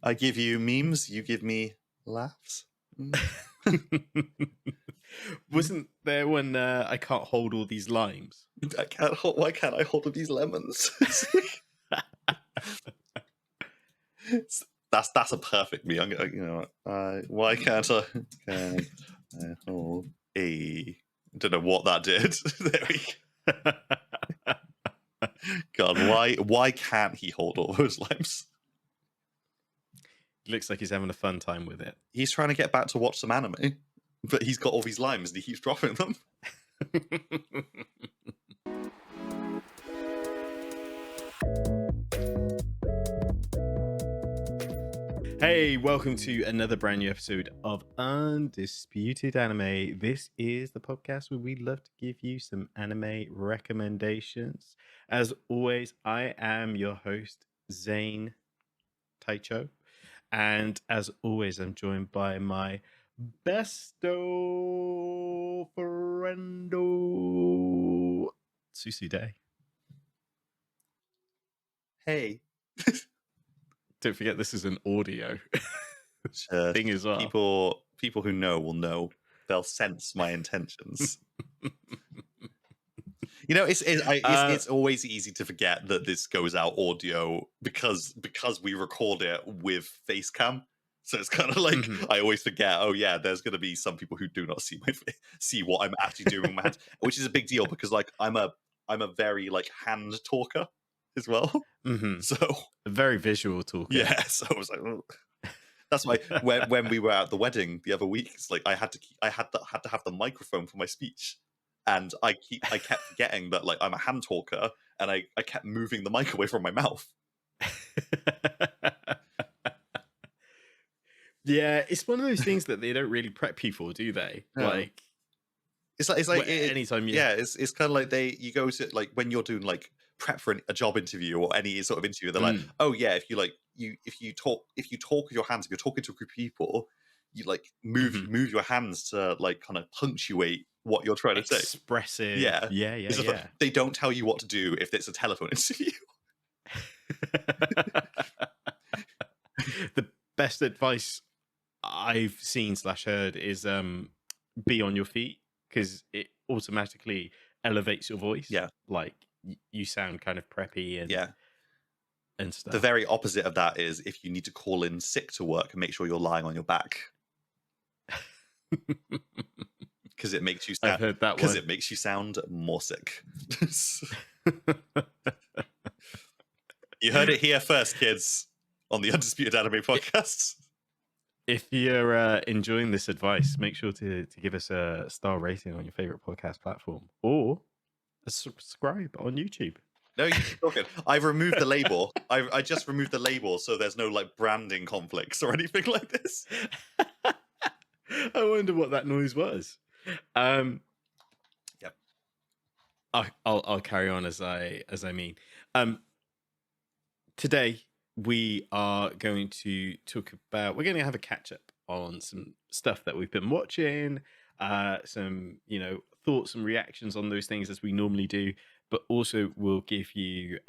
I give you memes, you give me laughs. Wasn't there when I can't hold all these limes? Why can't I hold all these lemons? That's a perfect me. Why can't I hold a? Don't know what that did. There we go. God, why can't he hold all those limes? He looks like he's having a fun time with it. He's trying to get back to watch some anime, but he's got all these limes and he keeps dropping them. Hey, welcome to another brand new episode of Undisputed Anime. This is the podcast where we love to give you some anime recommendations. As always, I am your host, Zane Taichou. And as always, I'm joined by my besto friendo, Susu Day. Hey. Don't forget, this is an audio thing as well. People who know will know. They'll sense my intentions. You know, it's always easy to forget that this goes out audio because we record it with face cam. So it's kind of like I always forget. Oh yeah, there's going to be some people who do not see what I'm actually doing with my hands, which is a big deal because like I'm a very like hand talker as well. So a very visual talker. Yeah. So I was like, oh. That's why when we were at the wedding the other week, it's like I had to have the microphone for my speech. And I kept forgetting that like I'm a hand talker, and I kept moving the mic away from my mouth. Yeah, it's one of those things that they don't really prep you for, do they? No. Like it's like anytime. It's kind of like you go to like when you're doing like prep for a job interview or any sort of interview, they're like, oh yeah, if you talk with your hands, if you're talking to a group of people, you like move your hands to like kind of punctuate what you're trying to say. Expressive. Yeah. Like, they don't tell you what to do if it's a telephone interview. The best advice I've seen / heard is be on your feet, because it automatically elevates your voice. Yeah. Like you sound kind of preppy and stuff. The very opposite of that is if you need to call in sick to work and make sure you're lying on your back. Because it makes you sound. I've heard that because it makes you sound more sick. You heard it here first, kids, on the Undisputed Anime Podcast. If you're enjoying this advice, make sure to give us a star rating on your favorite podcast platform or a subscribe on YouTube. No, you keep talking. I've removed the label. I just removed the label so there's no like branding conflicts or anything like this. I wonder what that noise was. Yep. I'll carry on as I mean. Today we are going to talk about. We're going to have a catch up on some stuff that we've been watching. Some thoughts and reactions on those things as we normally do. But also we'll give you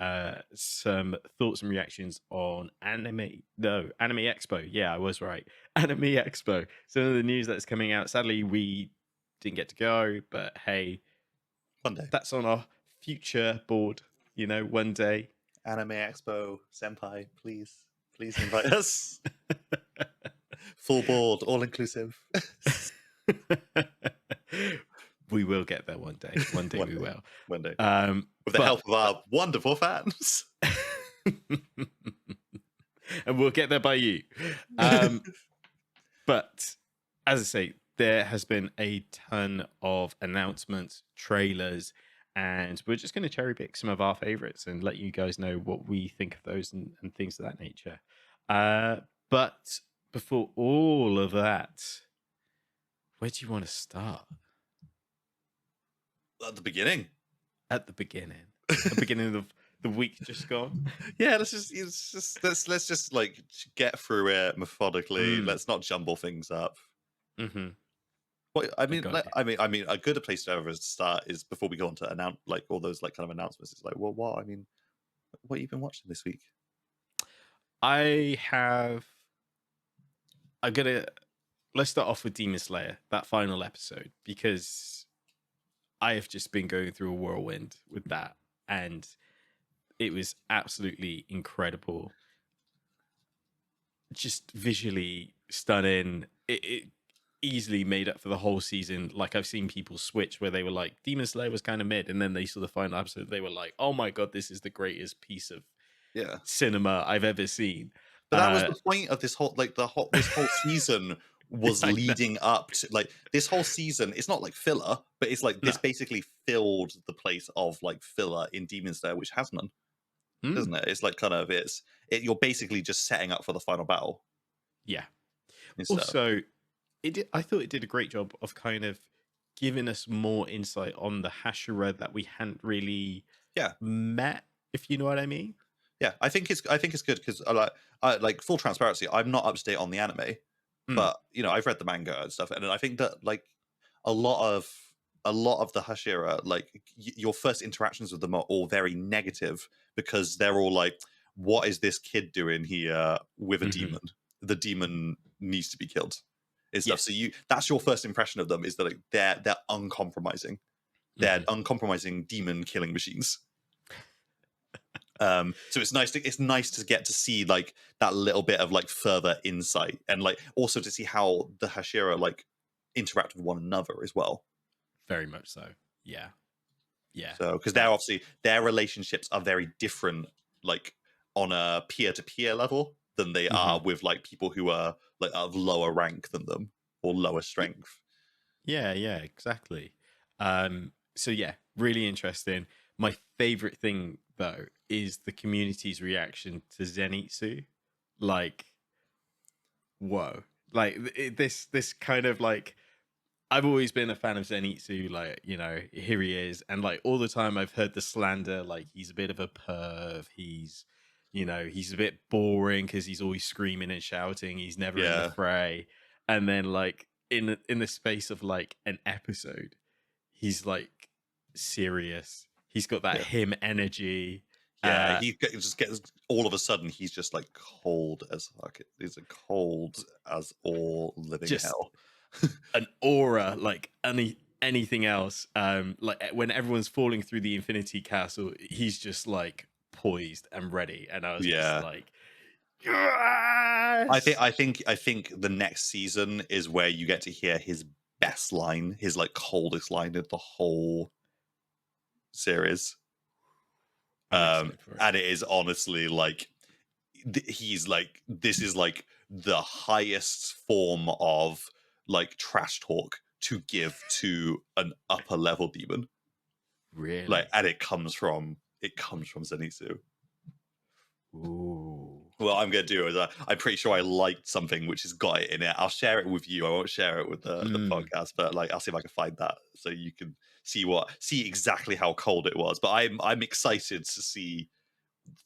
some thoughts and reactions on Anime Expo. Yeah, I was right. Anime Expo. Some of the news that's coming out. Sadly, we didn't get to go, but hey, one day. That's on our future board. One day. Anime Expo, senpai, please invite us. Full board, all inclusive. We will get there one day. One day we will. One day. With the help of our wonderful fans. And we'll get there by you. But as I say, there has been a ton of announcements, trailers, and we're just going to cherry pick some of our favorites and let you guys know what we think of those and things of that nature. But before all of that, where do you want to start? At the beginning. At the beginning of the week just gone. Yeah, let's just like get through it methodically. Let's not jumble things up. What I mean, a good place to start is before we go on to announce like all those like kind of announcements. It's like, well, what have you been watching this week? I have I'm gonna let's start off with Demon Slayer, that final episode, because I have just been going through a whirlwind with that, and it was absolutely incredible. Just visually stunning. It easily made up for the whole season. Like, I've seen people switch where they were like, Demon Slayer was kind of mid, and then they saw the final episode, they were like, oh my god, this is the greatest piece of Yeah. cinema I've ever seen. But that was the point of this whole this whole season was I know. leading up to like this whole season. It's not like filler, but it's like this No. basically filled the place of like filler in Demon Slayer, which has none, doesn't it? It's like kind of you're basically just setting up for the final battle. Yeah. and stuff. Also, I thought it did a great job of kind of giving us more insight on the Hashira that we hadn't really met, if you know what I mean. Yeah, I think it's good because like full transparency, I'm not up to date on the anime, but you know I've read the manga and stuff, and I think that like a lot of the Hashira, like your first interactions with them are all very negative because they're all like, "What is this kid doing here with a demon? The demon needs to be killed." And stuff. So that's your first impression of them is that like, they're uncompromising, they're uncompromising demon killing machines. So it's nice to get to see like that little bit of like further insight, and like also to see how the Hashira like interact with one another as well. Very much so. Yeah. So because they're obviously their relationships are very different, like on a peer-to-peer level than they are with like people who are like of lower rank than them or lower strength. Yeah, exactly. So yeah, really interesting. My favorite thing though is the community's reaction to Zenitsu. Like, whoa. Like this kind of like, I've always been a fan of Zenitsu, like, you know, here he is. And like all the time I've heard the slander, like he's a bit of a perv. He's, you know, he's a bit boring because he's always screaming and shouting. He's never in the fray. And then like in the space of like an episode, he's like serious. He's got that him energy. Yeah, he just gets all of a sudden he's just like cold as fuck. He's cold as all living hell. An aura like anything else. Like when everyone's falling through the Infinity Castle, he's just like poised and ready. And I was just like, yes! I think the next season is where you get to hear his best line, his like coldest line in the whole series. And it is honestly like he's like, this is like the highest form of like trash talk to give to an upper level demon. Really? Like, and it comes from Zenitsu. Ooh. What I'm going to do is I'm pretty sure I liked something which has got it in it. I'll share it with you. I won't share it with the podcast, but like I'll see if I can find that so you can see exactly how cold it was. But I'm excited to see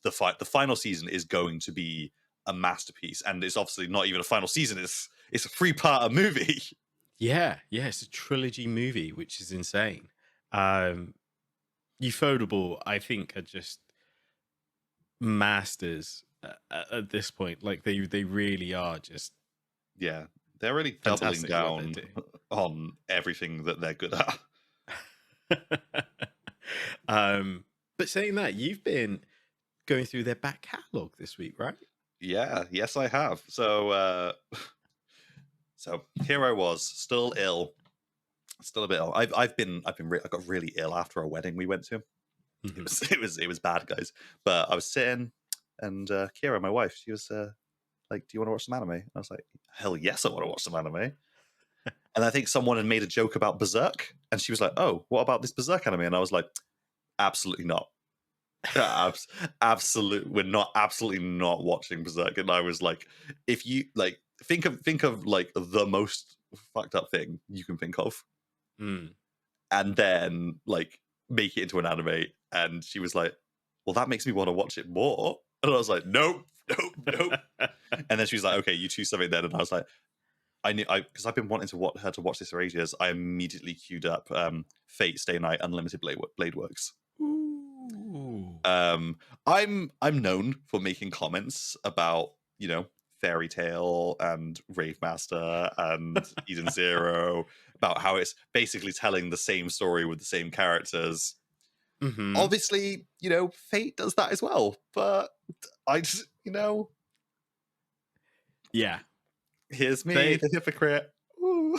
the fight. The final season is going to be a masterpiece, and it's obviously not even a final season. It's a 3-part movie. Yeah, it's a trilogy movie, which is insane. Ufotable, I think, are just masters at this point. Like they really are just they're really doubling down on everything that they're good at. But saying that, you've been going through their back catalog this week, right? Yes I have. So here I was, still ill, still a bit ill. I got really ill after a wedding we went to. It was bad, guys. But I was sitting, and Kira, my wife, she was like, "Do you want to watch some anime?" And I was like, "Hell yes, I want to watch some anime." And I think someone had made a joke about Berserk, and she was like, "Oh, what about this Berserk anime?" And I was like, "Absolutely not. We're absolutely not watching Berserk." And I was like, "If you like, think of like the most fucked up thing you can think of, and then like make it into an anime." And she was like, "Well, that makes me want to watch it more." And I was like, "Nope." And then she was like, "Okay, you choose something then." And I was like, because I've been wanting to her to watch this for ages. I immediately queued up Fate Stay Night Unlimited Blade Works. Ooh. I'm known for making comments about, you know, Fairy Tail and Rave Master and Eden Zero, about how it's basically telling the same story with the same characters. Hmm. Obviously, Fate does that as well, but I just, Yeah. here's me, They the hypocrite. Ooh.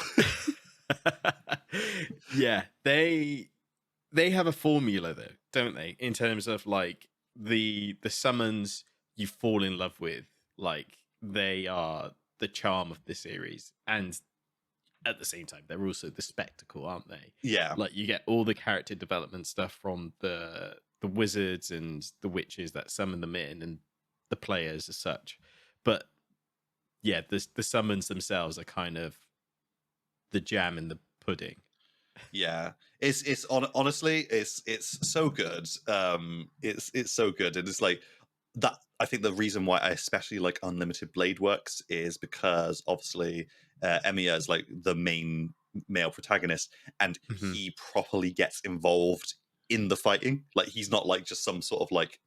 yeah, they have a formula though, don't they? In terms of like the summons you fall in love with, like they are the charm of the series, and at the same time they're also the spectacle, aren't they? Yeah. Like you get all the character development stuff from the wizards and the witches that summon them in, and the players as such. But yeah, the summons themselves are kind of the jam in the pudding. Yeah, honestly, it's so good. It's so good, and it's like that. I think the reason why I especially like Unlimited Blade Works is because obviously Emiya is like the main male protagonist, and Hmm. he properly gets involved in the fighting. Like he's not like just some sort of like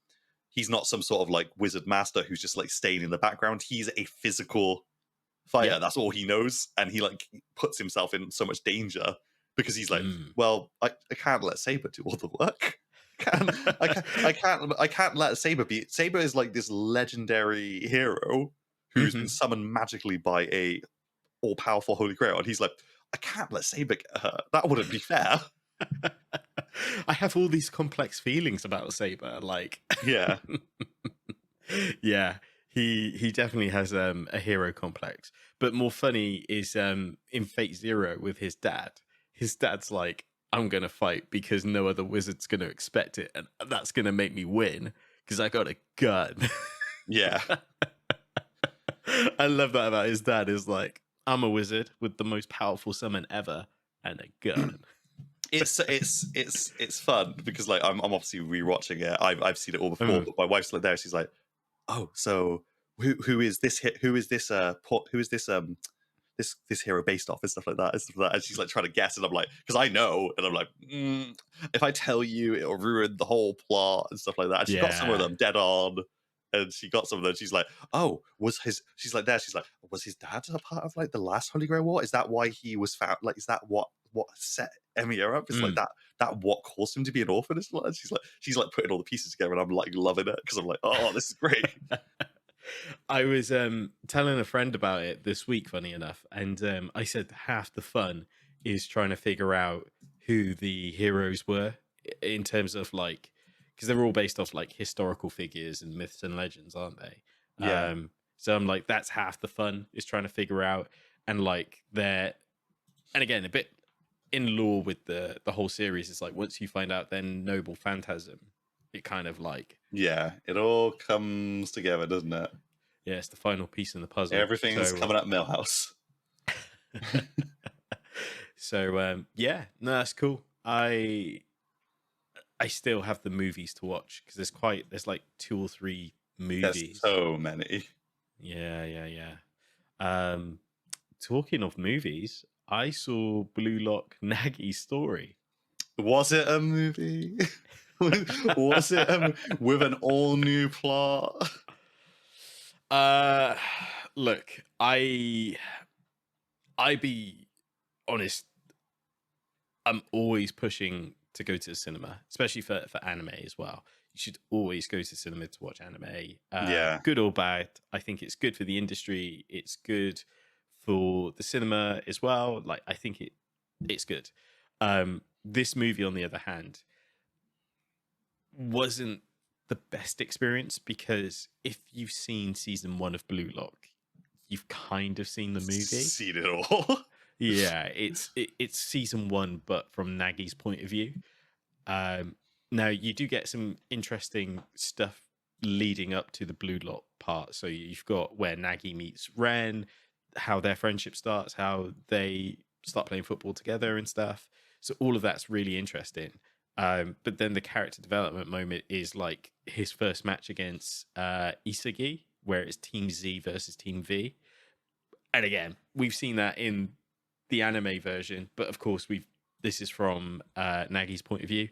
he's not some sort of like wizard master who's just like staying in the background. He's a physical fighter. Yep. That's all he knows, and he like puts himself in so much danger because he's like, Mm. well, I can't let Saber do all the work. I can't let Saber be. Saber is like this legendary hero who's been Hmm. summoned magically by a all powerful Holy Grail, and he's like, I can't let Saber get hurt. That wouldn't be fair. I have all these complex feelings about Saber. Like, Yeah, yeah, he definitely has a hero complex. But more funny is in Fate Zero with his dad. His dad's like, I'm gonna fight because no other wizard's gonna expect it, and that's gonna make me win because I got a gun. yeah. I love that about his dad. Is like, I'm a wizard with the most powerful summon ever and a gun. It's fun because like I'm obviously rewatching it. I've seen it all before, Mm. but my wife's like there. She's like, oh, so who is this hit? Who is this who is this hero based off and stuff like that and stuff like that. And she's like trying to guess, and I'm like, because I know, and I'm like, if I tell you, it'll ruin the whole plot and stuff like that. And she got some of Yeah. them dead on. And she got some of them. She's like, "Oh, was his?" She's like, "There." She's like, "Was his dad a part of like the last Holy Grail War? Is that why he was found? Like, is that what set Emiya up? Is like Mm. that what caused him to be an orphan?" And she's like putting all the pieces together, and I'm like loving it because I'm like, "Oh, this is great." I was telling a friend about it this week, funny enough, and I said half the fun is trying to figure out who the heroes were in terms of like, because they're all based off like historical figures and myths and legends, aren't they? Yeah, So I'm like, that's half the fun is trying to figure out, and like they're, and again, a bit in lore with the whole series. It's like once you find out their noble phantasm, it kind of like, yeah. It all comes together, doesn't it? yeah, it's the final piece in the puzzle. Everything's So coming up Millhouse. so yeah, no, that's cool. I still have the movies to watch because there's like 2 or 3 There's movies. so many. Yeah. Talking of movies, I saw Blue Lock Nagi Story. Was it a movie? Was it with an all new plot? uh Look, I be honest, I'm always pushing to go to the cinema, especially for anime as well. You should always go to cinema to watch anime, Yeah, good or bad. I think it's good for the industry. It's good for the cinema as well. Like I think it's good. This movie, on the other hand, wasn't the best experience because if you've seen season 1 of Blue Lock, you've kind of seen the movie. seen it all. Yeah, it's season 1, but from Nagi's point of view. Now you do get some interesting stuff leading up to the Blue Lock part. So you've got where Nagi meets Ren, how their friendship starts, how they start playing football together and stuff. So all of that's really interesting. But then the character development moment is like his first match against Isagi, where it's Team Z versus Team V. And again, we've seen that in the anime version, but of course this is from Nagi's point of view.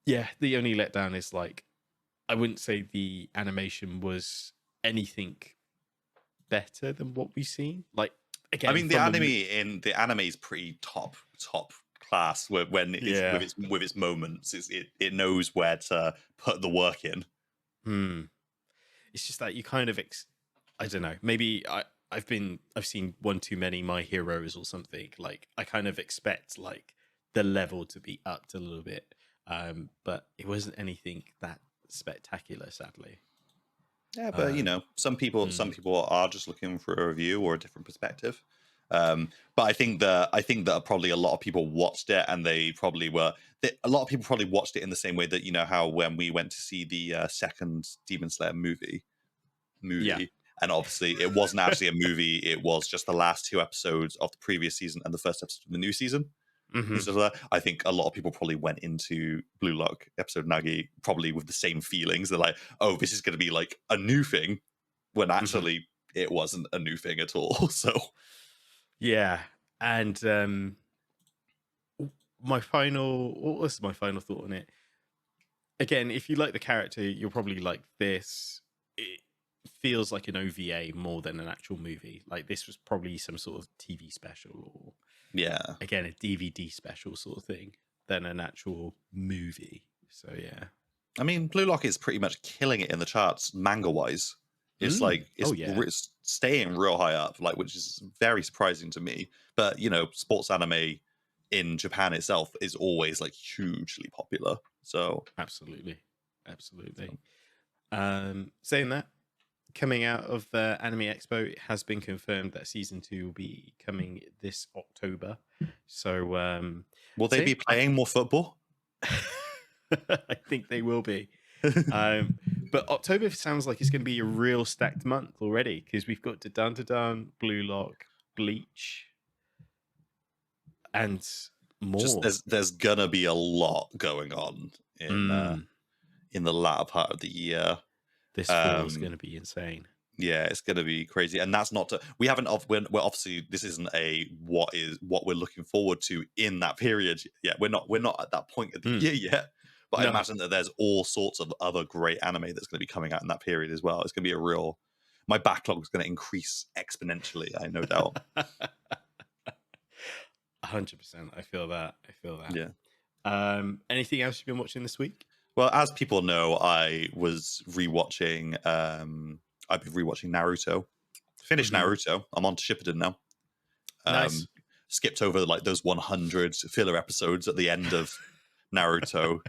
Yeah, the only letdown is like I wouldn't say the animation was anything better than what we've seen. Like I again, mean, the anime is pretty top class when it's yeah. with its moments. It knows where to put the work in. It's just that you kind of I don't know. Maybe I've seen one too many My Heroes or something. Like I kind of expect like the level to be upped a little bit, but it wasn't anything that spectacular, sadly. Yeah, but some people are just looking for a review or a different perspective. But I think that probably a lot of people watched it, and they probably were. A lot of people probably watched it in the same way that how when we went to see the second Demon Slayer movie, Yeah. and obviously it wasn't actually a movie; it was just the last 2 episodes of the previous season and the first episode of the new season. And stuff like that. I think a lot of people probably went into Blue Lock episode Nagi probably with the same feelings. They're like, "Oh, this is going to be like a new thing," when actually it wasn't a new thing at all. So yeah, and what was my final thought on it? Again, if you like the character, you'll probably like this. It feels like an OVA more than an actual movie. Like this was probably some sort of TV special, or yeah, again a DVD special sort of thing, than an actual movie. So yeah, I mean, Blue Lock is pretty much killing it in the charts manga wise. It's like it's staying real high up, like, which is very surprising to me. But sports anime in Japan itself is always like hugely popular. So absolutely. Saying that, coming out of Anime Expo, it has been confirmed that season 2 will be coming this October. So will they be playing more football? I think they will be. But October sounds like it's going to be a real stacked month already, because we've got Dadan, Blue Lock, Bleach, and more. Just there's gonna be a lot going on in the latter part of the year. This fall is going to be insane. Yeah, it's going to be crazy, and that's not to. We're obviously this isn't what we're looking forward to in that period. Yeah, we're not at that point of the year yet. But I imagine that there's all sorts of other great anime that's going to be coming out in that period as well. It's going to be my backlog is going to increase exponentially. I no doubt. 100%. I feel that. Yeah. Anything else you've been watching this week? Well, as people know, I was rewatching. I've been rewatching Naruto. Finished Naruto. I'm on to Shippuden now. Nice. Skipped over like those 100 filler episodes at the end of Naruto.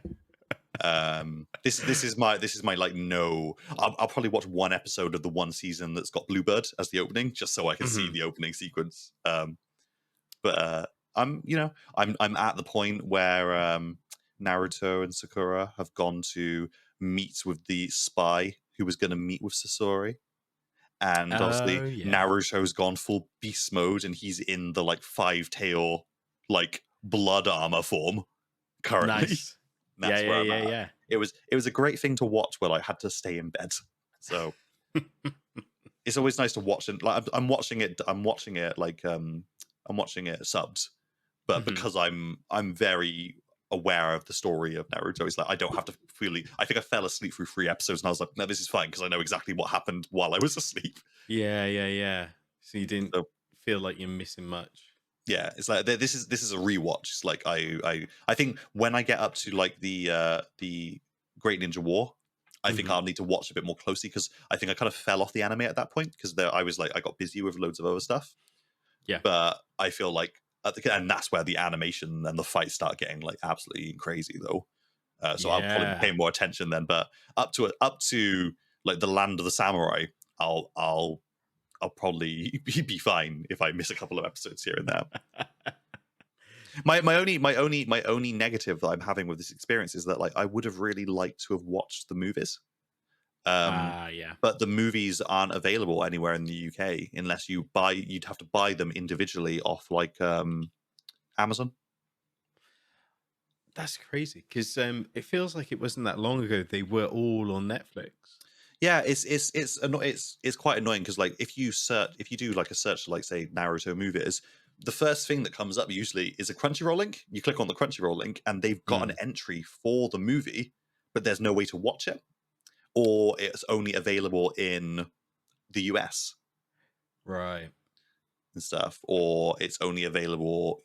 This is my like no. I'll probably watch one episode of the one season that's got Bluebird as the opening, just so I can see the opening sequence. But I'm at the point where Naruto and Sakura have gone to meet with the spy who was going to meet with Sasori, and obviously Naruto's gone full beast mode, and he's in the like 5-tail like blood armor form currently. Nice. That's where I'm at. It was a great thing to watch while I had to stay in bed. So it's always nice to watch, and like I'm watching it subbed, but because I'm very aware of the story of Naruto, it's like I don't have to really. I think I fell asleep through 3 episodes, and I was like, no, this is fine because I know exactly what happened while I was asleep. Yeah. So you didn't feel like you're missing much. Yeah, it's like this is a rewatch. It's like I think when I get up to like the Great Ninja War, I think I'll need to watch a bit more closely, because I think I kind of fell off the anime at that point because I was like I got busy with loads of other stuff. Yeah, but I feel like and that's where the animation and the fights start getting like absolutely crazy though. So I'll probably pay more attention then. But up to like the Land of the Samurai, I'll probably be fine if I miss a couple of episodes here and there. my only negative that I'm having with this experience is that like I would have really liked to have watched the movies. But the movies aren't available anywhere in the UK unless you'd have to buy them individually off like Amazon. That's crazy, because it feels like it wasn't that long ago they were all on Netflix. Yeah, it's quite annoying because like if you do like a search like say Naruto movies, the first thing that comes up usually is a Crunchyroll link. You click on the Crunchyroll link and they've got an entry for the movie, but there's no way to watch it, or it's only available in the US Right. and stuff, or it's only available,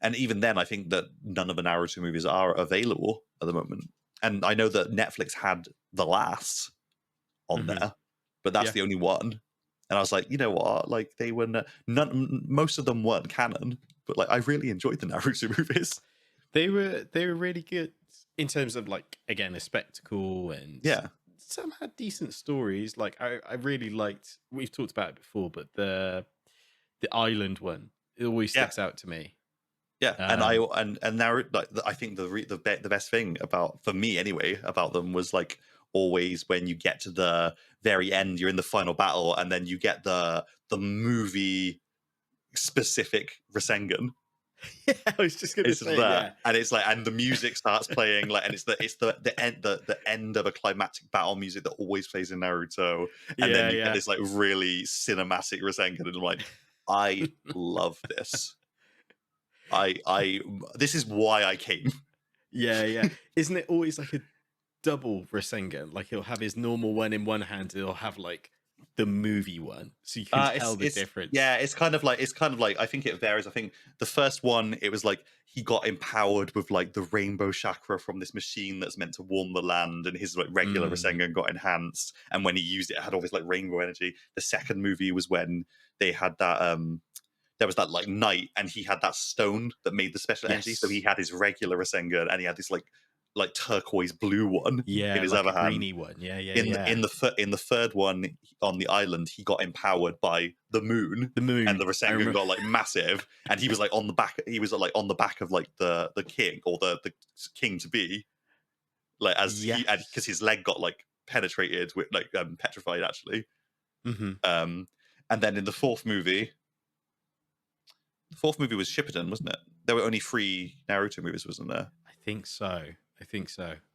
and even then, I think that none of the Naruto movies are available at the moment. And I know that Netflix had The Last on there, but that's Yeah. the only one. And I was like, you know what? Like they were most of them weren't canon, but like I really enjoyed the Naruto movies. They were really good in terms of like, again, a spectacle, and Yeah, some had decent stories. Like I really liked, we've talked about it before, but the island one, it always yeah, sticks out to me. yeah. And now like I think the best thing about, for me anyway, about them was like always when you get to the very end, you're in the final battle, and then you get the movie specific Rasengan. Yeah, I was just gonna It's say, there, yeah. and it's like, and the music starts playing, like, and it's the end of a climactic battle music that always plays in Naruto, and then you get this like really cinematic Rasengan, and I'm like, I love this. This is why I came. Yeah. Isn't it always like a double Rasengan? Like he'll have his normal one in one hand, he'll have like the movie one, so you can tell the difference. Yeah, it's kind of like I think it varies. I think the first one, it was like he got empowered with like the rainbow chakra from this machine that's meant to warm the land, and his like regular Rasengan got enhanced, and when he used it, it had all this like rainbow energy. The second movie was when they had that there was that like knight, and he had that stone that made the special energy, so he had his regular Rasengan, and he had this like turquoise blue one in his like other a hand. greeny one. In the third one on the island, he got empowered by the moon, and the Rasengan got like massive, and he was like on the back. He was like on the back of like the king, or the king to be, like because his leg got like penetrated with like petrified actually. And then in the fourth movie was Shippuden, wasn't it? There were only 3 Naruto movies, wasn't there? I think so.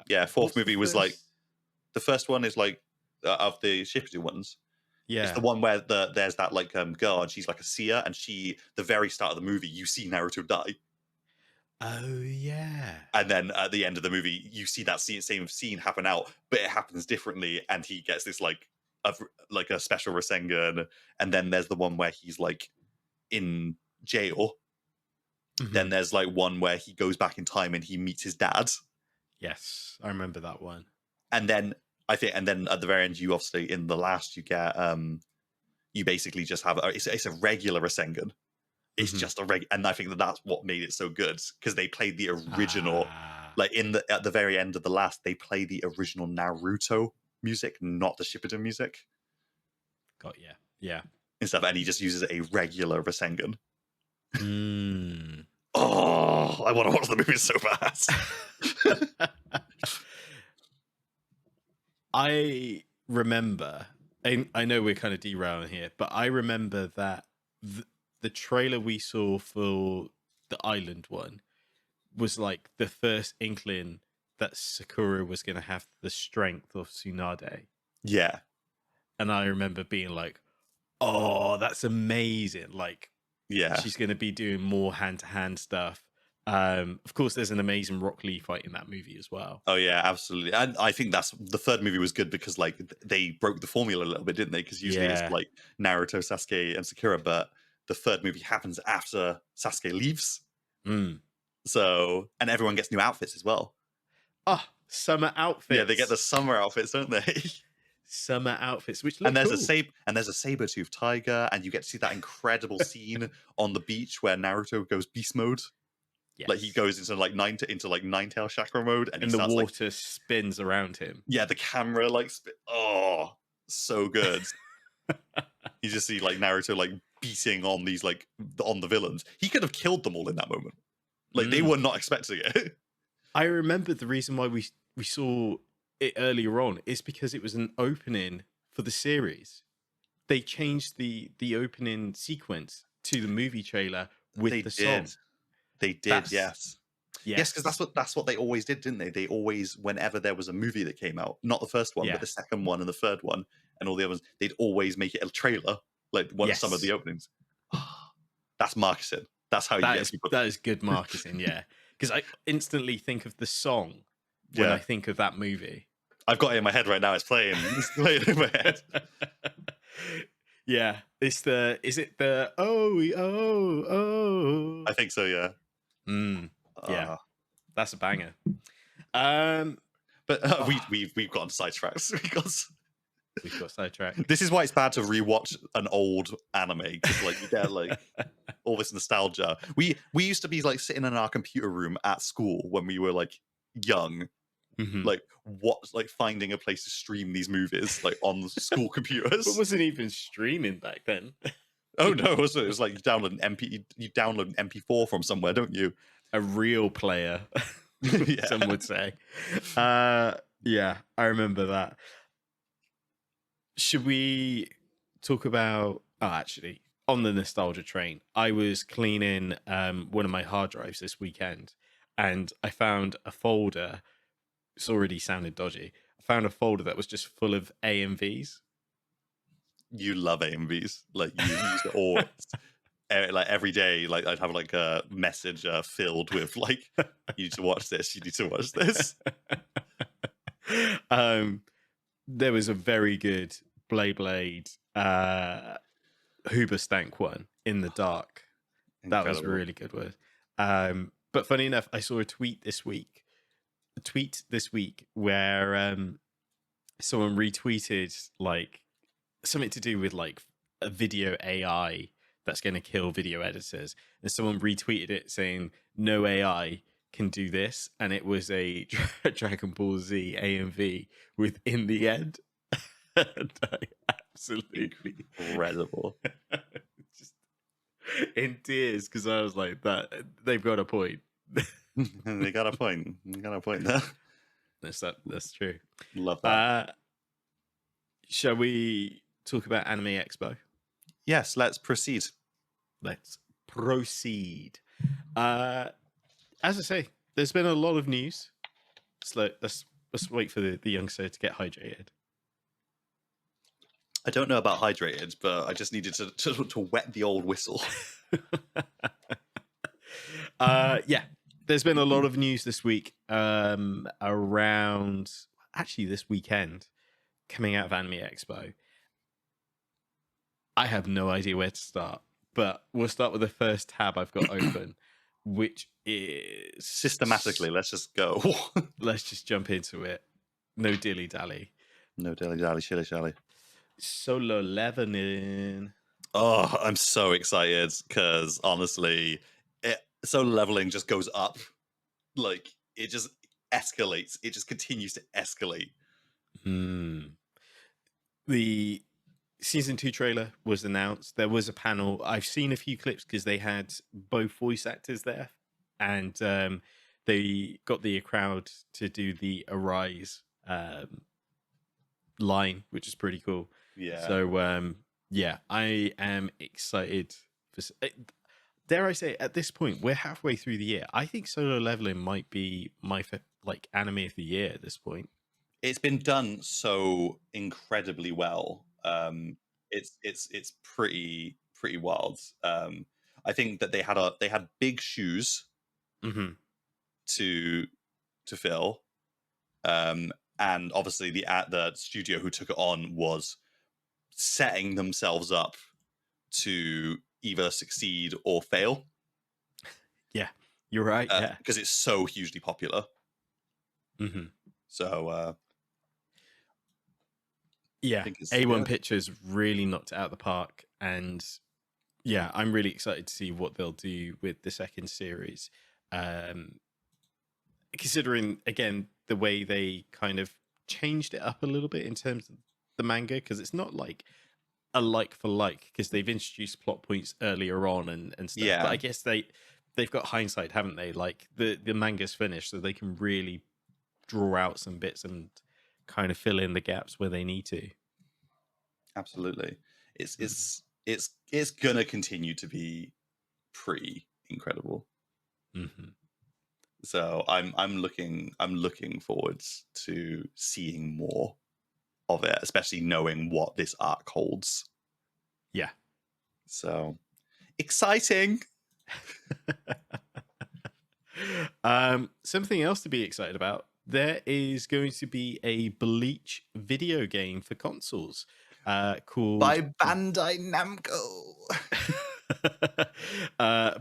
Yeah, fourth movie was like, the first one is like of the Shippuden ones. Yeah, it's the one where there's that like girl, and she's like a seer, and the very start of the movie, you see Naruto die. Oh yeah. And then at the end of the movie, you see that same scene happen out, but it happens differently, and he gets this like a special Rasengan. And then there's the one where he's like in jail. Then there's like one where he goes back in time and he meets his dad. Yes, I remember that one. And then at the very end, you obviously, in the last, you get you basically just have it's a regular Rasengan. It's just a and I think that's what made it so good, because they played the original, like at the very end of the last, they play the original Naruto music, not the Shippuden music. Got yeah. And stuff, and he just uses a regular Rasengan. Oh, I want to watch the movie so bad. I remember, I know we're kind of derailing here, but I remember that the trailer we saw for the island one was like the first inkling that Sakura was going to have the strength of Tsunade. Yeah. And I remember being like, oh, that's amazing. Like, yeah, she's going to be doing more hand-to-hand stuff. Of course, there's an amazing Rock Lee fight in that movie as well. Oh yeah, absolutely. And I think that's the third movie was good because like they broke the formula a little bit, didn't they? Because usually it's like Naruto, Sasuke, and Sakura, but the third movie happens after Sasuke leaves. So, and everyone gets new outfits as well. Oh, summer outfits. Yeah, they get the summer outfits, don't they? Summer outfits, which look and there's cool. a saber-toothed tiger, and you get to see that incredible scene on the beach where Naruto goes beast mode. Yes. Like he goes into like nine-tail chakra mode, and the water spins around him. Yeah, the camera like oh, so good. You just see like Naruto like beating on these like on the villains. He could have killed them all in that moment. Like they were not expecting it. I remember the reason why we saw it earlier on is because it was an opening for the series. They changed the opening sequence to the movie trailer with the song. They did, yes, because that's what they always did, didn't they? They always, whenever there was a movie that came out, not the first one, but the second one and the third one, and all the others, they'd always make it a trailer, like some of the openings. That's marketing. That's how you get people. That is good marketing, yeah. Because I instantly think of the song when I think of that movie. I've got it in my head right now. It's playing. It's playing in my head. Yeah, is it the oh. I think so, yeah. Yeah, Uh, that's a banger. Um, but oh, we've gotten sidetracked because we've got sidetracked. this is why it's bad to rewatch an old anime, because like you get like all this nostalgia. We used to be like sitting in our computer room at school when we were like young, Mhm. like finding a place to stream these movies like on school But computers. wasn't even streaming back then. Oh no, it was like you download an MP4 from somewhere, don't you? A real player, some Yeah. would say. Yeah, I remember that. Should we talk about? Oh, actually, on the nostalgia train, I was cleaning one of my hard drives this weekend, and I found a folder. It's already sounded dodgy. I found a folder that was just full of AMVs. You love AMVs. Like you use it always. Like every day, like I'd have like a message filled with like, you need to watch this, you need to watch this. um, there was a very good Blade Hoobastank one in the dark. That was a Incredible. really good one. But funny enough, I saw a tweet this week where someone retweeted like something to do with like a video AI that's going to kill video editors, and someone retweeted it saying no AI can do this, and it was a Dragon Ball Z AMV with "in the end." And I absolutely Incredible. just in tears because I was like, "That they've got a point." They got a point. They got a point there. That's true. Love that. Shall we talk about Anime Expo? Yes, let's proceed. Let's proceed. As I say, there's been a lot of news. So let's wait for the youngster to get hydrated. I don't know about hydrated, but I just needed to wet the old whistle. Yeah, there's been a lot of news this week around actually this weekend coming out of Anime Expo. I have no idea where to start, but we'll start with the first tab I've got open, which is Systematically, let's just go. let's just jump into it. No dilly dally. No dilly dally, shilly shally. Solo Leveling. Oh, I'm so excited because honestly, solo leveling just goes up. Like it just escalates. It just continues to escalate. The season 2 trailer was announced. There was a panel. I've seen a few clips because they had both voice actors there, and they got the crowd to do the Arise line, which is pretty cool. Yeah. So yeah, I am excited for. Dare I say, at this point, we're halfway through the year. I think Solo Leveling might be my like anime of the year at this point. It's been done so incredibly well. It's pretty wild. I think that they had big shoes to fill, and obviously the studio who took it on was setting themselves up to either succeed or fail. Yeah, you're right. Yeah, because it's so hugely popular. So yeah, A1 Pictures really knocked it out of the park, and yeah, I'm really excited to see what they'll do with the second series. Considering again the way they kind of changed it up a little bit in terms of the manga, because it's not like a like for like, because they've introduced plot points earlier on and stuff. Yeah. But I guess they've got hindsight, haven't they? Like the manga's finished, so they can really draw out some bits and kind of fill in the gaps where they need to. Absolutely. It's gonna continue to be pretty incredible. So I'm looking forwards to seeing more of it, especially knowing what this arc holds. Yeah. So exciting. Something else to be excited about. There is going to be a Bleach video game for consoles. called By Bandai Namco.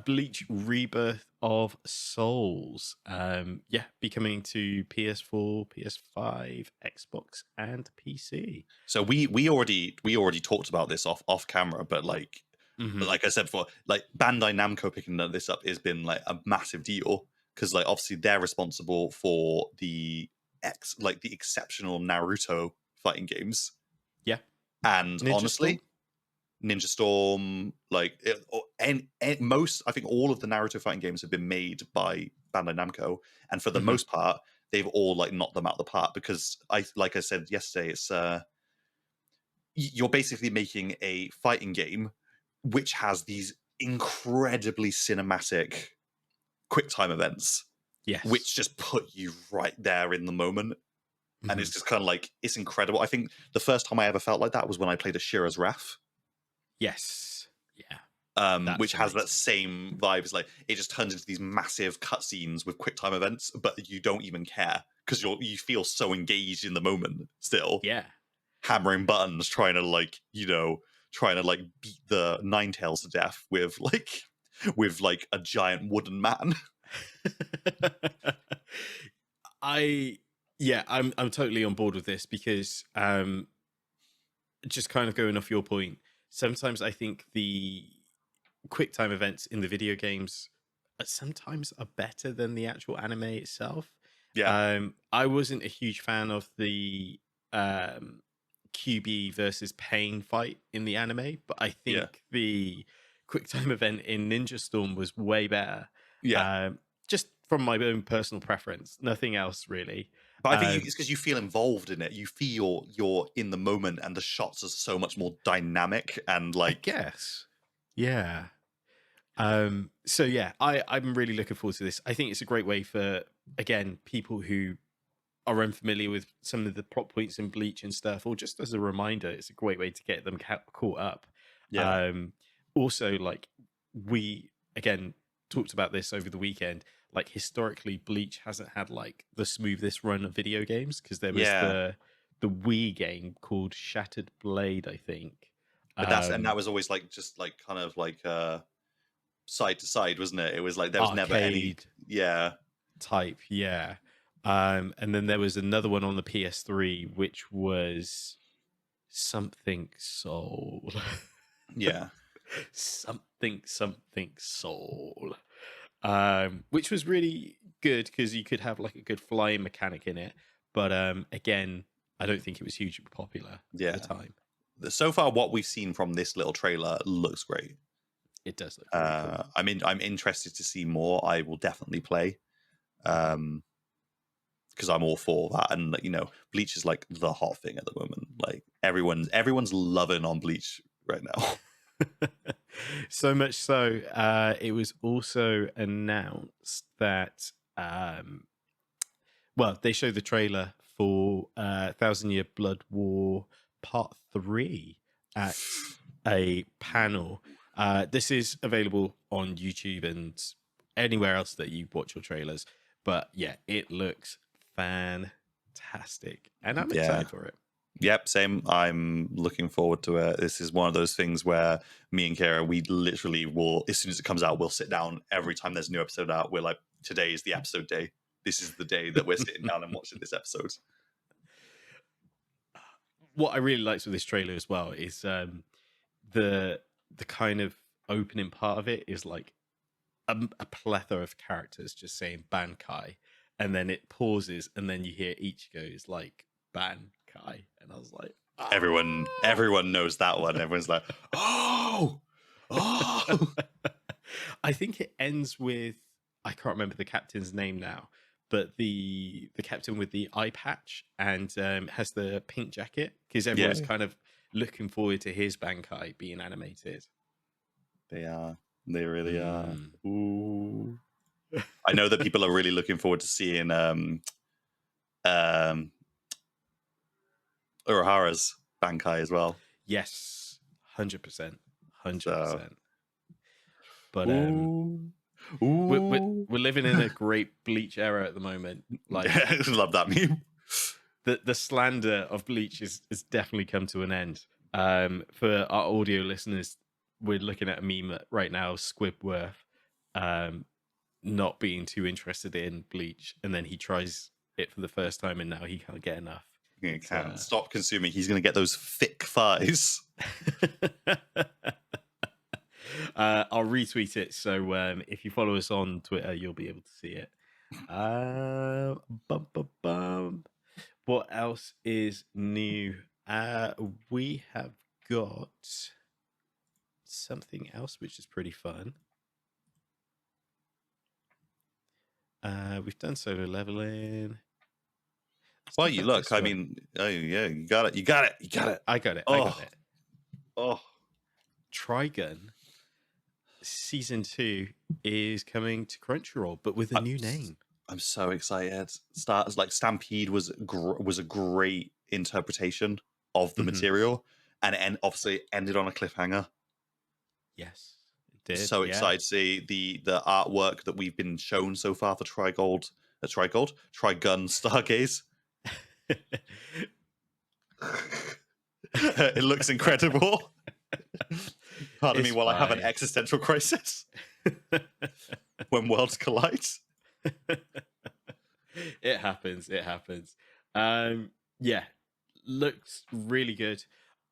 Bleach Rebirth of Souls. Be coming to PS4, PS5, Xbox, and PC. So we already talked about this off camera, but like I said before, like Bandai Namco picking this up has been like a massive deal because like obviously they're responsible for the exceptional Naruto fighting games. Yeah, and Ninja honestly, Storm? Ninja Storm, I think all of the Naruto fighting games have been made by Bandai Namco, and for the most part, they've all like knocked them out of the park because I said yesterday, it's you're basically making a fighting game which has these incredibly cinematic quick time events, Yes, which just put you right there in the moment. And it's just kind of like, it's incredible. I think the first time I ever felt like that was when I played Ashira's Wrath. Yes. Yeah. Which has that same vibe. It's like it just turns into these massive cutscenes with quick time events, but you don't even care because you feel so engaged in the moment still. Yeah. Hammering buttons, trying to beat the Ninetales to death with a giant wooden man. I'm totally on board with this because just kind of going off your point, sometimes I think the quick time events in the video games sometimes are better than the actual anime itself. Yeah. I wasn't a huge fan of the QB versus Pain fight in the anime, but I think the quick time event in Ninja Storm was way better. Yeah. Just from my own personal preference, nothing else really. But I think it's because you feel involved in it. You feel you're in the moment, and the shots are so much more dynamic and like. I guess, yeah. So yeah, I'm really looking forward to this. I think it's a great way for, again, people who are unfamiliar with some of the plot points in Bleach and stuff, or just as a reminder, it's a great way to get them caught up. Yeah. Also, like we again talked about this over the weekend. Like historically, Bleach hasn't had like the smoothest run of video games because there was the Wii game called Shattered Blade, I think. But that was always like just like kind of like side to side, wasn't it? It was like there was never any type, yeah. And then there was another one on the PS3 which was something Soul. Yeah. something Soul. Which was really good because you could have like a good flying mechanic in it. But again, I don't think it was hugely popular at the time. So far, what we've seen from this little trailer looks great. It does look very cool. I'm interested to see more. I will definitely play. Because I'm all for that, and Bleach is like the hot thing at the moment. Like everyone's loving on Bleach right now. So much so, it was also announced that, they showed the trailer for 1,000 Year Blood War Part 3 at a panel. This is available on YouTube and anywhere else that you watch your trailers. But yeah, it looks fantastic, and I'm excited for it. Yep, same. I'm looking forward to it. This is one of those things where me and Kara, we literally will, as soon as it comes out, we'll sit down every time there's a new episode out. We're like, today is the episode day. This is the day that we're sitting down and watching this episode. What I really liked with this trailer as well is the kind of opening part of it is like a plethora of characters just saying Bankai, and then it pauses, and then you hear Ichigo's like Bankai, and I was like, everyone knows that one. Everyone's like, oh. I think it ends with, I can't remember the captain's name now, but the captain with the eye patch and has the pink jacket, because everyone's kind of looking forward to his Bankai being animated. They are. They really are. Ooh. I know that people are really looking forward to seeing Urahara's Bankai as well. Yes, 100%. But we're living in a great Bleach era at the moment. Like, love that meme. The slander of Bleach has definitely come to an end. For our audio listeners, we're looking at a meme right now, Squidward, um, not being too interested in Bleach, and then he tries it for the first time, and now he can't get enough. He can't stop consuming. He's going to get those thick thighs. I'll retweet it, so if you follow us on Twitter, you'll be able to see it. What else is new? We have got something else which is pretty fun. We've done solo leveling. Well, you look. I mean, oh yeah, you got it. You got it. You got it. I got it. Oh. I got it. Oh, Trigun season 2 is coming to Crunchyroll, but with a new name. I'm so excited. Starts like Stampede was a great interpretation of the material, and obviously ended on a cliffhanger. Yes, it did. So excited to see the artwork that we've been shown so far for Trigun Stargaze. It looks incredible. Pardon me while I have an existential crisis when worlds collide. It happens. Yeah, looks really good.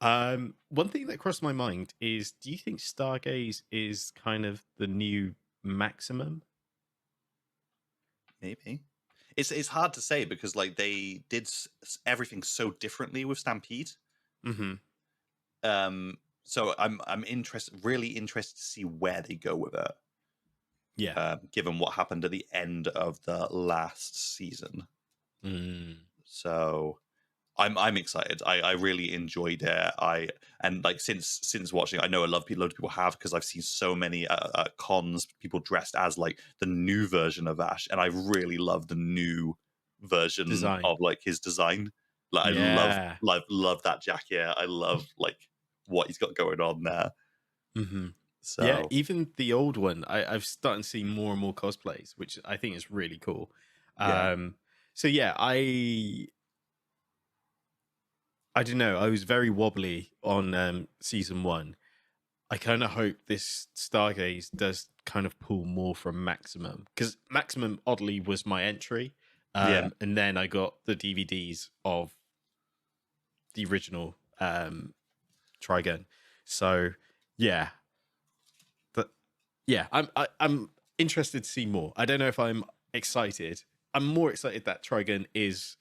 One thing that crossed my mind is, do you think Stargaze is kind of the new Maximum? Maybe. It's hard to say because like they did everything so differently with Stampede. So I'm really interested to see where they go with it. Yeah. Given what happened at the end of the last season. So I'm excited. I really enjoyed it. And like since watching, I know a lot of people have, because I've seen so many cons, people dressed as like the new version of Ash, and I really love the new version of like his design. Like I love that jacket. I love like what he's got going on there. So yeah, even the old one, I've started to see more and more cosplays, which I think is really cool. So yeah, I don't know. I was very wobbly on season 1. I kind of hope this Stargaze does kind of pull more from Maximum, because Maximum oddly was my entry, and then I got the DVDs of the original Trigun. So yeah, I'm interested to see more. I don't know if I'm excited. I'm more excited that Trigun is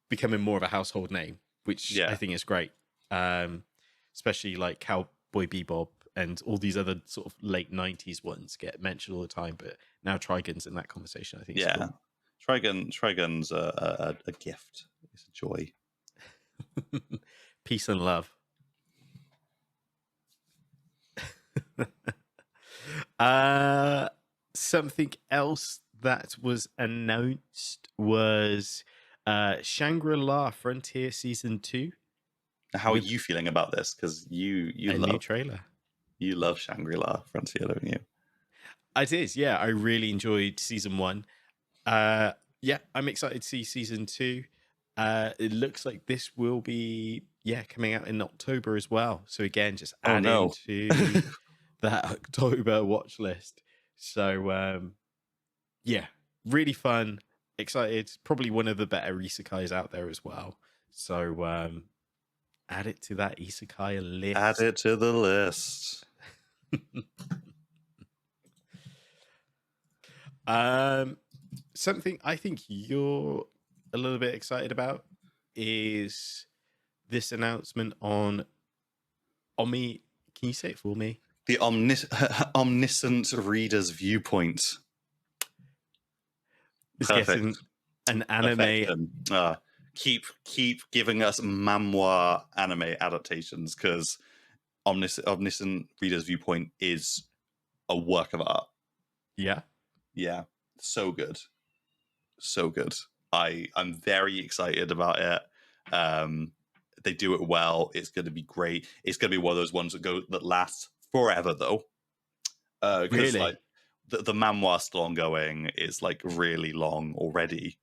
becoming more of a household name, which I think is great. Especially like Cowboy Bebop and all these other sort of late 90s ones get mentioned all the time, but now Trigun's in that conversation. I think it's cool. Trigun's a gift. It's a joy. Peace and love. Something else that was announced was Shangri-La Frontier Season 2. How are you feeling about this? Because you love new trailer. You love Shangri-La Frontier, don't you? I did, yeah. I really enjoyed Season 1. Yeah, I'm excited to see Season 2. It looks like this will be coming out in October as well. So again, just adding to that October watch list. So yeah, really fun, excited. Probably one of the better isekais out there as well. So add it to that isekai list. Add it to the list. Something I think you're a little bit excited about is this announcement on Omi. Can you say it for me? The omniscient reader's viewpoint. It's getting an anime. Keep giving us memoir anime adaptations, because omniscient reader's viewpoint is a work of art. Yeah, so good. I'm very excited about it. They do it well. It's going to be great. It's going to be one of those ones that lasts forever, though. Really? Like the memoir still ongoing is like really long already.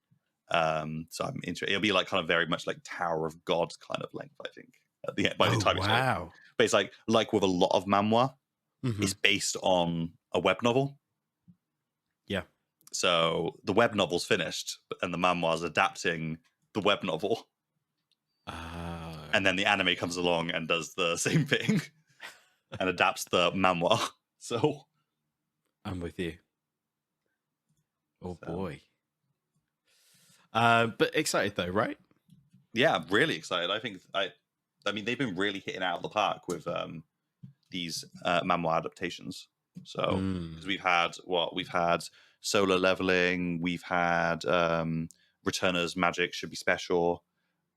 So I'm interested. It'll be like kind of very much like Tower of God kind of length, I think. by the Oh time it's finished. wow. But it's like with a lot of manhwa, Mhm. it's based on a web novel. Yeah. So the web novel's finished, and the manhwa's adapting the web novel, Ah, and then the anime comes along and does the same thing and adapts the manhwa. So, I'm with you. Oh so boy. But excited though, right? yeah, I'm really excited. I mean, they've been really hitting out of the park with these manhwa adaptations. So because we've had Solar Leveling, we've had Returners Magic Should Be Special.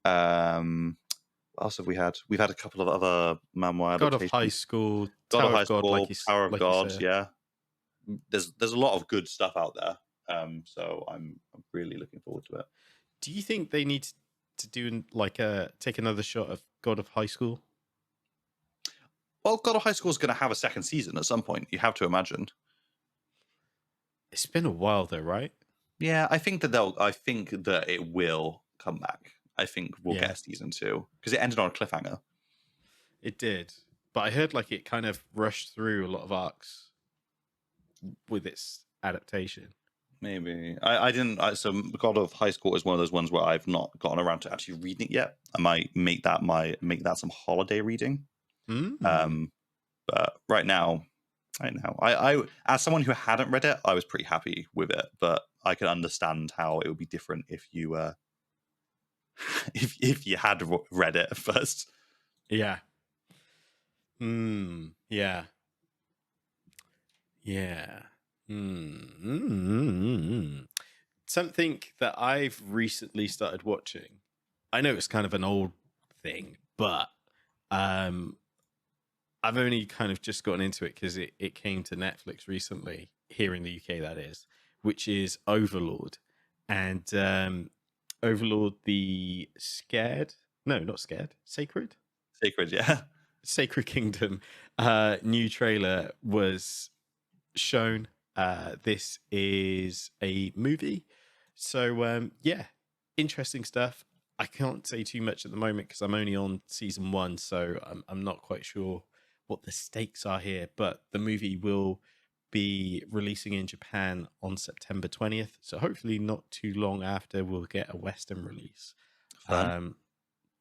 What else have we had? We've had a couple of other manhwa God of High adaptations. School, God of Tower High of God, School, Tower of like you God, said. yeah. There's a lot of good stuff out there. So I'm really looking forward to it. Do you think they need to do like take another shot of God of High School? Well, God of High School is going to have a second season at some point. You have to imagine. It's been a while though, right? Yeah, I think that it will come back. I think we'll Yeah, get a season 2 because it ended on a cliffhanger. it did. But I heard like it kind of rushed through a lot of arcs with its adaptation. Maybe I didn't. So God of High School is one of those ones where I've not gotten around to actually reading it yet. I might make that some holiday reading. Mm. But right now, I as someone who hadn't read it, I was pretty happy with it. But I can understand how it would be different if you if you had read it first. Yeah. Yeah. Yeah. Something that I've recently started watching. I know it's kind of an old thing, but I've only kind of just gotten into it because it came to Netflix recently, here in the UK, that is, which is Overlord. And Overlord, the Scared, no, not Scared, Sacred? Sacred, yeah. Sacred Kingdom new trailer was shown. This is a movie. So, yeah, interesting stuff. I can't say too much at the moment because I'm only on season 1, so I'm not quite sure what the stakes are here. But the movie will be releasing in Japan on September 20th. So hopefully not too long after we'll get a Western release. Fun.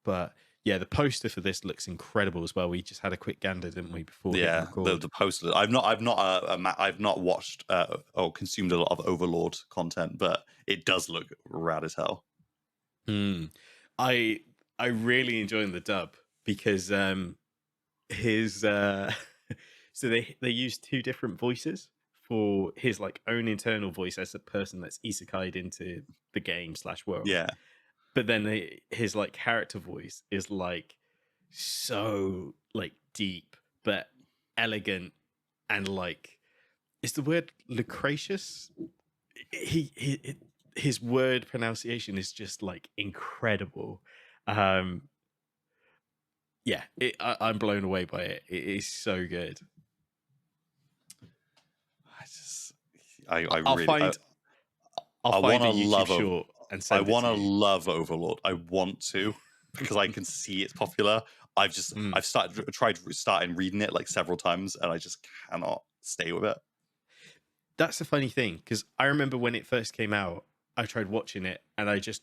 But yeah, the poster for this looks incredible as well. We just had a quick gander, didn't we, before hitting Yeah, record? the poster. I've not watched or consumed a lot of Overlord content, but it does look rad as hell. I really enjoying the dub because his so they use 2 different voices for his like own internal voice as a person that's isekai'd into the game / world. Yeah, But then his like character voice is like so like deep but elegant, and like, is the word loquacious? His word pronunciation is just like incredible. Yeah, I'm blown away by it. It is so good. I I'll really find I want a to YouTube love short and I send it want to to you. love Overlord. I want to because I can see it's popular. I've started reading it like several times, and I just cannot stay with it. That's the funny thing, because I remember when it first came out, I tried watching it and I just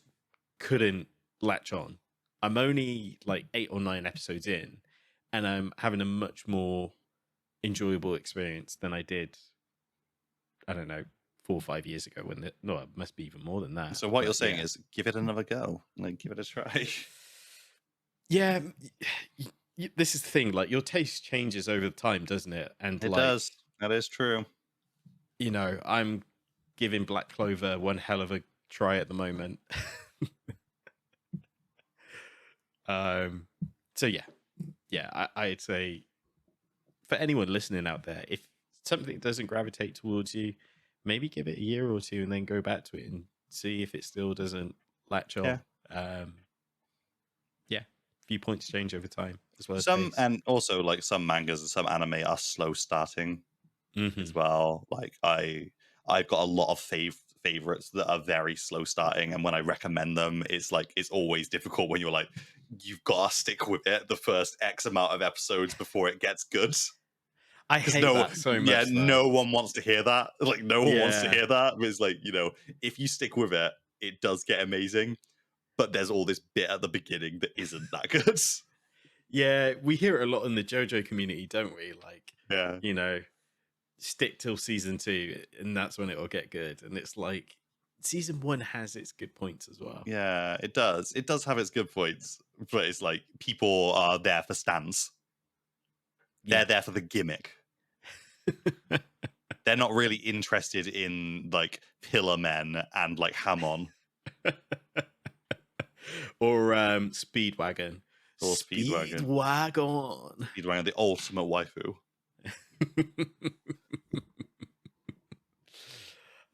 couldn't latch on. I'm only like 8 or 9 episodes in, and I'm having a much more enjoyable experience than I did, I don't know, 4 or 5 years ago when no, it must be even more than that. So what you're But saying yeah. is give it another go, like give it a try. Yeah, this is the thing, like your taste changes over time, doesn't it? And It like, does. That is true. you know, I'm giving Black Clover one hell of a try at the moment. So yeah, I'd say for anyone listening out there, if something doesn't gravitate towards you, maybe give it a year or 2 and then go back to it and see if it still doesn't latch on. Yeah. Yeah, viewpoints change over time as well as Some taste. and also like some mangas and some anime are slow starting as Mm-hmm. well. Like I've got a lot of favorites that are very slow starting, and when I recommend them, it's like it's always difficult when you're like, you've got to stick with it the first X amount of episodes before it gets good. I Because hate that so much. no one wants to hear that. Like, no one wants to Yeah. hear that. But it's like, if you stick with it, it does get amazing. But there's all this bit at the beginning that isn't that good. Yeah, we hear it a lot in the JoJo community, don't we? Like, Yeah. Stick till season 2, and that's when it will get good. And it's like season 1 has its good points as well. Yeah, it does. It does have its good points, but it's like people are there for stands. They're there for the gimmick. They're not really interested in like Pillar Men and like Hamon. Or Speedwagon. Or Speedwagon. Speedwagon, the ultimate waifu.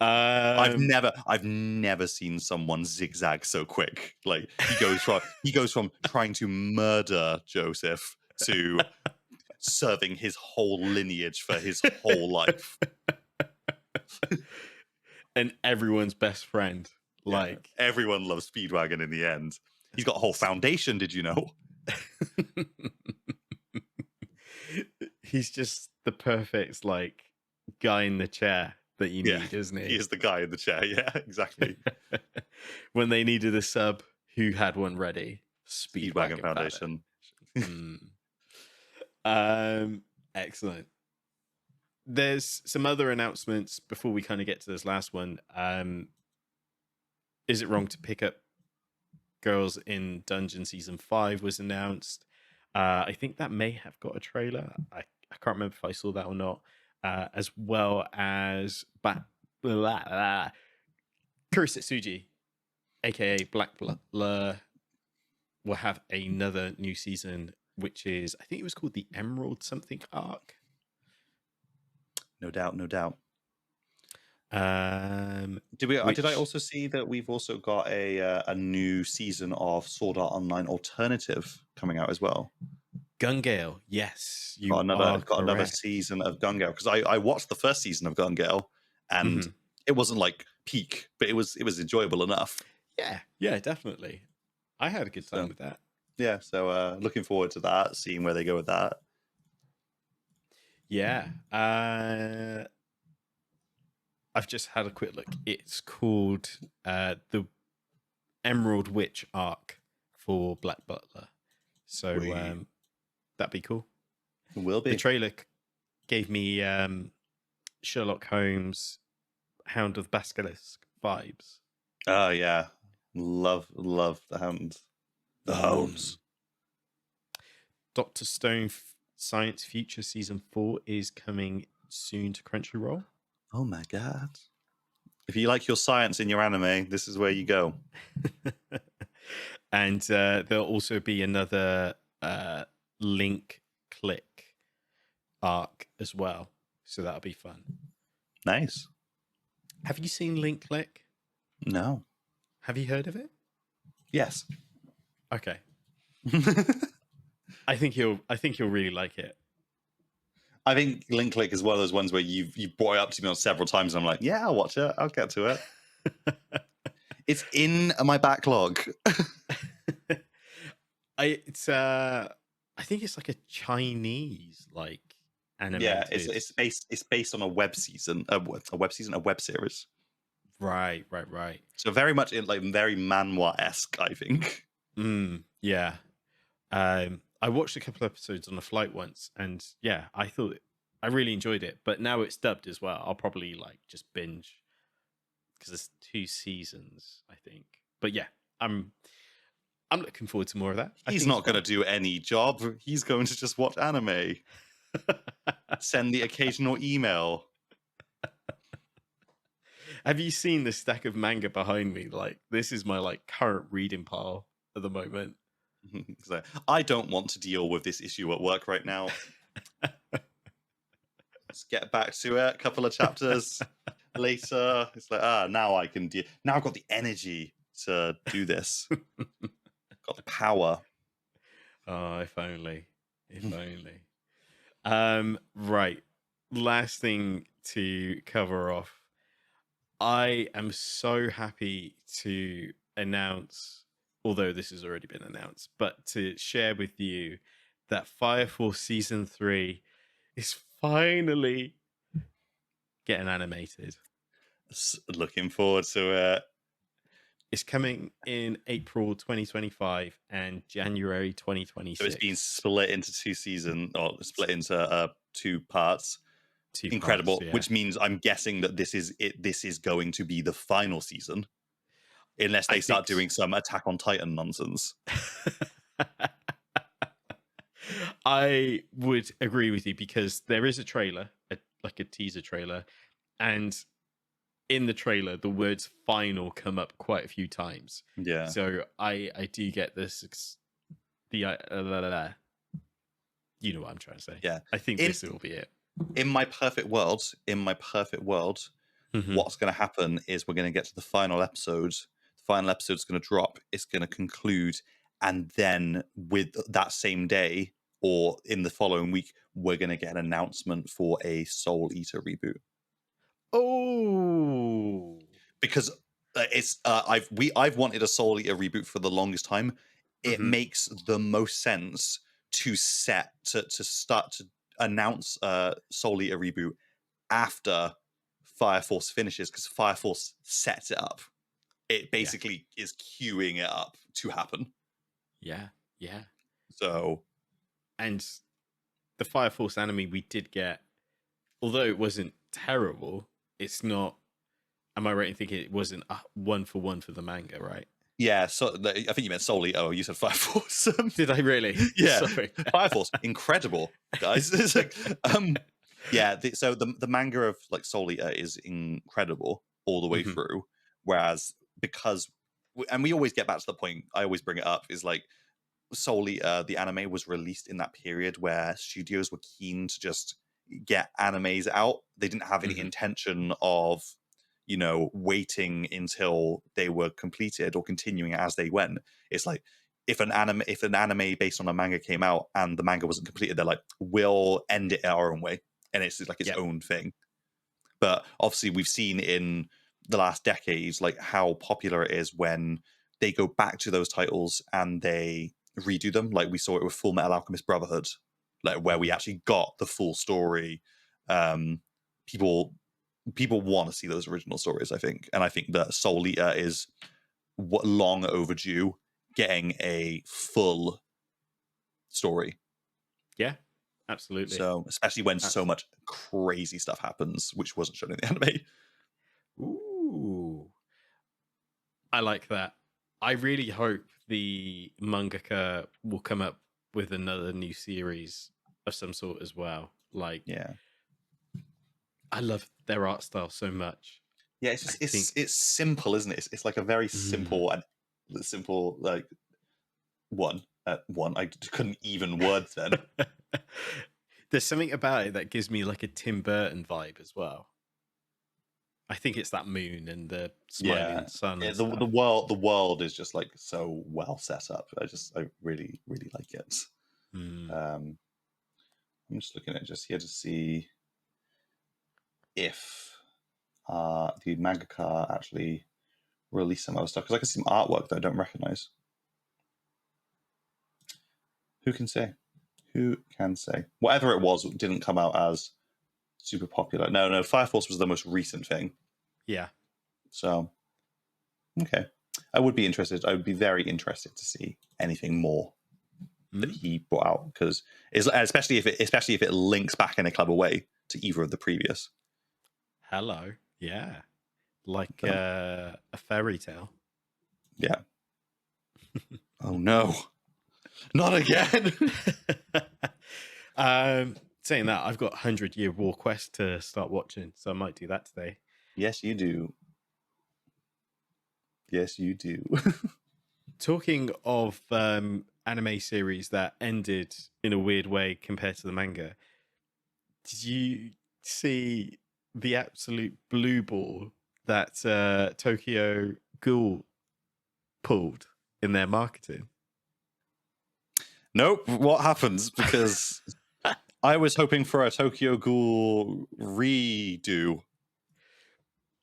I've never seen someone zigzag so quick. Like he goes from trying to murder Joseph to serving his whole lineage for his whole life. And everyone's best friend. Like everyone loves Speedwagon in the end. He's got a whole foundation, did you know? He's just the perfect like guy in the chair that you need, isn't he? He is the guy in the chair. Yeah, exactly. When they needed a sub, who had one ready? Speedwagon Foundation. Excellent. There's some other announcements before we kind of get to this last one. Is it wrong to pick up Girls in Dungeon season 5 was announced. I think that may have got a trailer. I can't remember if I saw that or not. As well as Kurosetsuji, aka Black Butler, will have another new season, which is, I think it was called the Emerald something arc. No doubt. Did I also see that we've also got a new season of Sword Art Online Alternative coming out as well? Gun Gale, yes, got another season of Gun Gale, because I watched the first season of Gun Gale, and it wasn't like peak, but it was enjoyable enough. Yeah, definitely. I had a good time with that. Yeah, so looking forward to that, seeing where they go with that. Yeah. I've just had a quick look. It's called the Emerald Witch arc for Black Butler. So that'd be cool. It will be. The trailer gave me Sherlock Holmes, Hound of Basilisk vibes. Oh yeah, love the Hound. The Hounds. Dr. Stone Science Future season 4 is coming soon to Crunchyroll. Oh my god. If you like your science in your anime, this is where you go. And there'll also be another Link Click arc as well. So that'll be fun. Nice. Have you seen Link Click? No. Have you heard of it? Yes. Okay. I think you'll really like it. I think Link Click is one of those ones where you've brought it up to me on several times, and I'm like, yeah, I'll watch it. I'll get to it. It's in my backlog. I think it's like a Chinese like anime. Yeah, it's based on a web season, a web series. Right. So very much very manhwa-esque, I think. Yeah. I watched a couple episodes on a flight once, and yeah, I really enjoyed it. But now it's dubbed as well. I'll probably like just binge because there's 2 seasons, I think. But yeah, I'm looking forward to more of that. He's not going to do any job. He's going to just watch anime. Send the occasional email. Have you seen the stack of manga behind me? Like, this is my like current reading pile at the moment. So, I don't want to deal with this issue at work right now. Let's get back to it. A couple of chapters later, it's like, now I can deal. Now I've got the energy to do this. Got the power. Oh, if only. Right. Last thing to cover off. I am so happy to announce, although this has already been announced, but to share with you that Fire Force Season 3 is finally getting animated. Looking forward to it. It's coming in April 2025 and January So it's 2026. been split into 2 seasons, or split into 2 parts. Two Incredible, parts, yeah. which means I'm guessing that this is it. This is going to be the final season, unless they start doing some Attack on Titan nonsense. I would agree with you because there is a trailer, like a teaser trailer, and in the trailer the words "final" come up quite a few times. Yeah. So I do get this. You know what I'm trying to say. Yeah. I think this will be it. In my perfect world, Mhm. what's going to happen is we're going to get to the final episode. The final episode's going to drop. It's going to conclude, and then with that same day or in the following week, we're going to get an announcement for a Soul Eater reboot. Oh, Because I've wanted a Soul Eater reboot for the longest time. It makes the most sense to start to announce a Soul Eater reboot after Fire Force finishes, because Fire Force sets it up. It basically is queuing it up to happen. Yeah. So, and the Fire Force anime we did get, although it wasn't terrible, it's not. Am I right in thinking it wasn't one for the manga, right? yeah, so I think you meant Soul Eater. Oh, you said Fire Force. Did I really? Yeah, Sorry. Fire Force, incredible, guys. It's like, yeah. So the manga of like Soul Eater is incredible all the way through. Whereas because, and we always get back to the point. I always bring it up is like Soul Eater, the anime was released in that period where studios were keen to just get animes out. They didn't have any intention of, waiting until they were completed or continuing as they went. It's like if an anime based on a manga came out and the manga wasn't completed, they're like, we'll end it our own way, and it's like its own thing. But obviously, we've seen in the last decades like how popular it is when they go back to those titles and they redo them. Like we saw it with Full Metal Alchemist Brotherhood, like where we actually got the full story. People want to see those original stories, I think, and I think that Soul Eater is long overdue getting a full story. Yeah, absolutely. So especially when so much crazy stuff happens, which wasn't shown in the anime. Ooh, I like that. I really hope the mangaka will come up with another new series of some sort as well. Like, Yeah, I love their art style so much. yeah. It's just it's simple, isn't it? It's like a very simple like one. I couldn't even words then. There's something about it that gives me like a Tim Burton vibe as well. I think it's that moon and the smiling sun. And the world is just like so well set up. I really like it. I'm just looking at it just here to see if the mangaka actually released some other stuff, because I can see some artwork that I don't recognize. Who can say? Whatever it was didn't come out as super popular. No, Fire Force was the most recent thing. Yeah. So, okay. I would be interested. I would be very interested to see anything more that he brought out, because especially if it links back in a clever way to either of the previous. Hello. Yeah. Like a fairy tale. Yeah. Oh no. Not again. Saying that, I've got 100-Year War Quest to start watching, so I might do that today. Yes, you do. Talking of anime series that ended in a weird way compared to the manga, did you see the absolute blue ball that Tokyo Ghoul pulled in their marketing? Nope. What happens? Because I was hoping for a Tokyo Ghoul redo.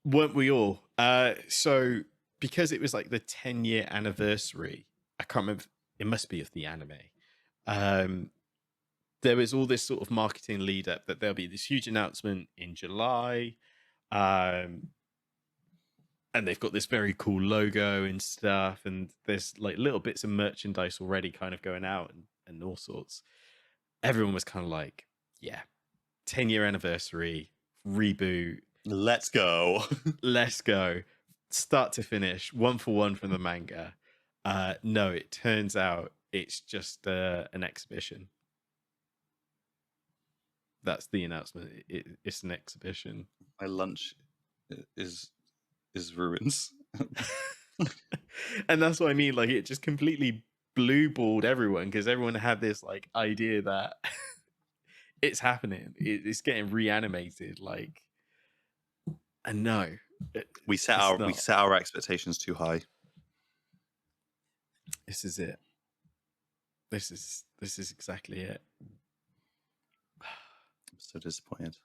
Weren't we all? So because it was like the 10-year anniversary, I can't remember. It must be of the anime. Um, there was all this sort of marketing lead up that there'll be this huge announcement in July. Um, and they've got this very cool logo and stuff. And there's like little bits of merchandise already kind of going out and all sorts. Everyone was kind of like, yeah, 10-year anniversary, reboot. Let's go. Let's go. Start to finish, one for one from the manga. No, it turns out it's just an exhibition. That's the announcement. It's an exhibition. My lunch is ruins. And that's what I mean. Like, it just completely blue balled everyone because everyone had this like idea that it's happening. It's getting reanimated. Like, and no, we set our expectations too high. This is it. This is exactly it. I'm so disappointed.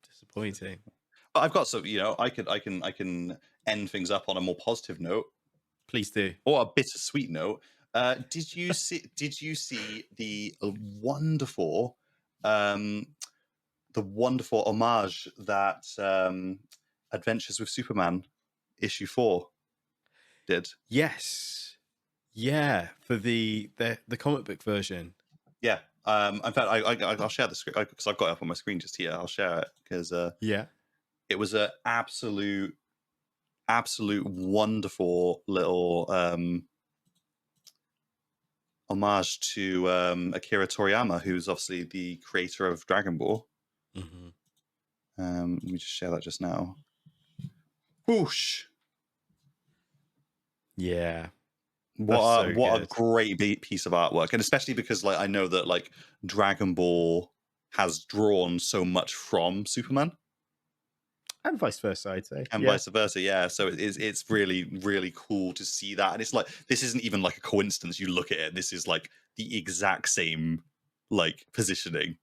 Disappointing. But I've got I can end things up on a more positive note. Please do. Or a bittersweet note. Did you see the wonderful homage that Adventures with Superman issue 4 did? Yes. Yeah, for the comic book version. Yeah. In fact, I'll share the screen because I've got it up on my screen just here. I'll share it because yeah, it was an absolute wonderful little homage to Akira Toriyama, who's obviously the creator of Dragon Ball. Mm-hmm. Let me just share that just now. Whoosh! Yeah. What a great piece of artwork, and especially because like I know that like Dragon Ball has drawn so much from Superman, and vice versa, I'd say, and vice versa. Yeah, so it's really really cool to see that, and it's like this isn't even like a coincidence. You look at it, this is like the exact same like positioning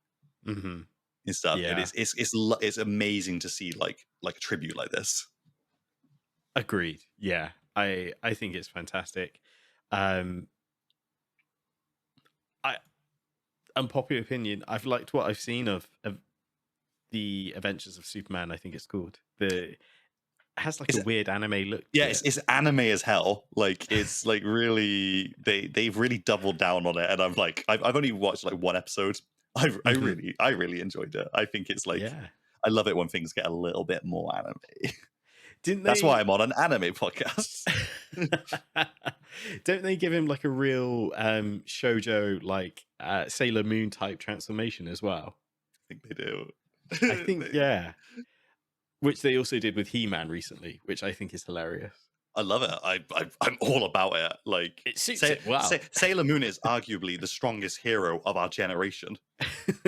mm-hmm. and stuff. Yeah. It's amazing to see like a tribute like this. Agreed. Yeah, I think it's fantastic. Unpopular opinion, I've liked what I've seen of the Adventures of Superman. I think it's called. It has like a weird anime look. Yeah, it's anime as hell. Like it's like really they've really doubled down on it, and I'm like I've only watched like one episode. I really enjoyed it. I think it's like I love it when things get a little bit more anime. That's why I'm on an anime podcast. Don't they give him like a real shoujo like Sailor Moon type transformation as well? I think they do. I think yeah. Which they also did with He-Man recently, which I think is hilarious. I love it. I'm all about it. Like it suits it well. Sailor Moon is arguably the strongest hero of our generation.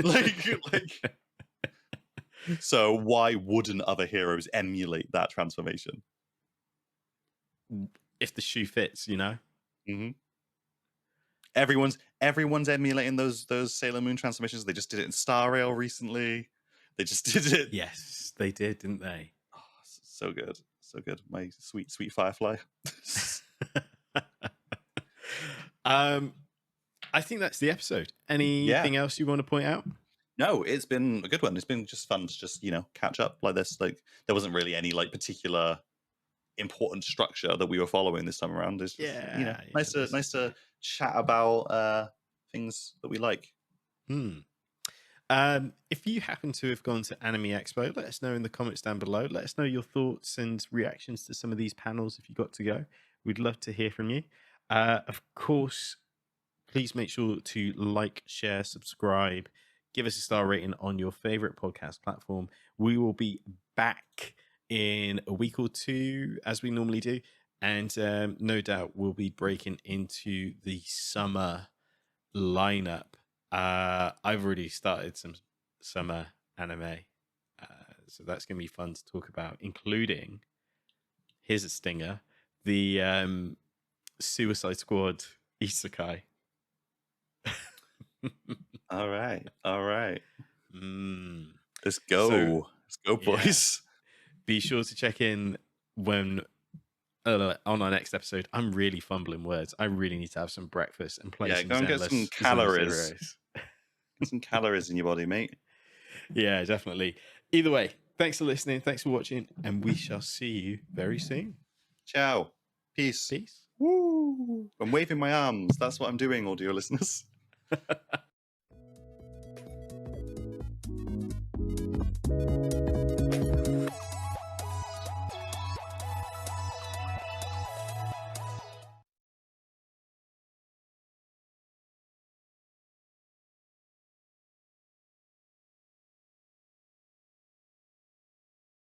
like so why wouldn't other heroes emulate that transformation? If the shoe fits, you know. Mm-hmm. Everyone's emulating those Sailor Moon transformations. They just did it in Star Rail recently. They just did it. Yes, they did, didn't they? Oh, so good, so good. My sweet Firefly. I think that's the episode. Anything else you want to point out? No, it's been a good one. It's been just fun to just catch up like this. Like there wasn't really any like particular important structure that we were following this time around. It's just nice to chat about things that we like. If you happen to have gone to Anime Expo, let us know in the comments down below. Let us know your thoughts and reactions to some of these panels if you got to go. We'd love to hear from you. Of course, please make sure to like, share, subscribe, give us a star rating on your favorite podcast platform. We will be back in a week or two, as we normally do. And no doubt we'll be breaking into the summer lineup. I've already started some summer anime. So that's going to be fun to talk about, including, here's a stinger, the Suicide Squad Isekai. All right. Let's go. Let's go, boys. Be sure to check in when on our next episode. I'm really fumbling words. I really need to have some breakfast and play some go and get some Zenless calories. Heroes. Get some calories in your body, mate. Yeah, definitely. Either way, thanks for listening. Thanks for watching. And we shall see you very soon. Ciao. Peace. Peace. Woo! I'm waving my arms. That's what I'm doing, audio listeners.